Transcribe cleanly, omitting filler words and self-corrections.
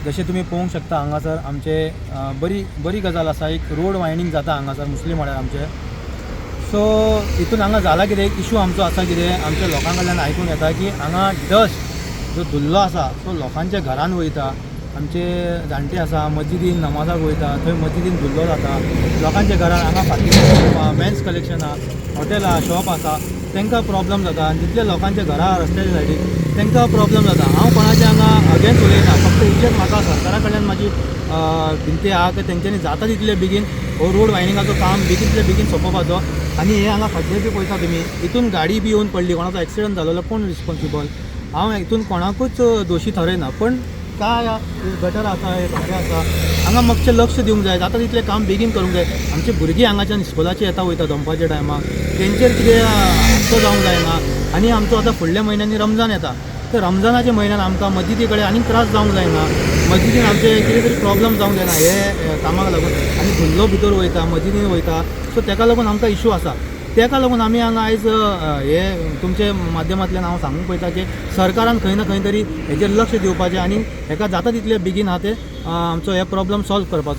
जशें तुमी पळोवंक शकता हांगासर आमचे बरी गजाल आसा, एक रोड वायडींग जाता हांगासर मुस्लीम वाड्यार आमचे. सो हितून हांगा जाला कितें, एक इशू आमचो आसा कितें, आमच्या लोकां कडल्यान आयकून येता की हांगा डस्ट जो धुल्लो आसा तो लोकांच्या घरान वयता. आमचे जाणटे आसा मस्जिदीन नमाजाक वयता, थंय मस्जिदीन धुल्लो जाता. लोकांच्या घरान हांगा फाटीं मेन्स कलेक्शन आहा, हॉटेल आहा, शॉप आसा, तांकां प्रॉब्लम जाता. आनी जितले लोकांच्या घरा रस्त्याच्या सायडीक तांकां प्रॉब्लम जाता. हांव कोणाचे हांगा अगेन्स्ट उलयना, फक्त इतलेंच म्हाका सरकारा कडल्यान म्हाजी विनंती आहा की तेंच्यांनी जाता तितले बेगीन हो रोड वायडींगाचो काम बेगींतले बेगीन सोंपोवपाचो. आनी हे हांगा फाटलें बी पळयता तुमी, हितून गाडी बी येवन पडली, कोणाचो एक्सिडंट जालो जाल्यार कोण रिस्पॉन्सिबल. हांव हितून कोणाकूच दोशी थरयना, पण काय गटर आसा, हे भागे आसा, हांगा मातशें लक्ष दिवंक जाय. जाता तितलें काम बेगीन करूंक जाय. आमचे भुरगीं हांगाच्यान इस्कोलाचे येता वयता दनपारच्या टायमार, तेंचेर कितें हादसो जावंक जायना. आनी आमचो आतां फुडल्या म्हयन्यांनी रमजान येता, तर रमजानाच्या म्हयन्यान आमकां मस्जिदी कडेन आनीक त्रास जावंक जायना. मस्जिदीन आमचे कितें तरी प्रॉब्लम जावंक जायना हे कामाक लागून. आनी धुल्लो भितर वयता, मस्जिदीन वयता, सो ताका लागून आमकां इशू आसा. ताका लागून आमी हांगा आयज हे तुमचे माध्यमांतल्यान हांव सांगूंक पळयता की सरकारान खंय ना खंय तरी हेजेर लक्ष दिवपाचें आनी हेका जाता तितले बेगीन आहा ते आमचो हे प्रॉब्लम सॉल्व करपाचो.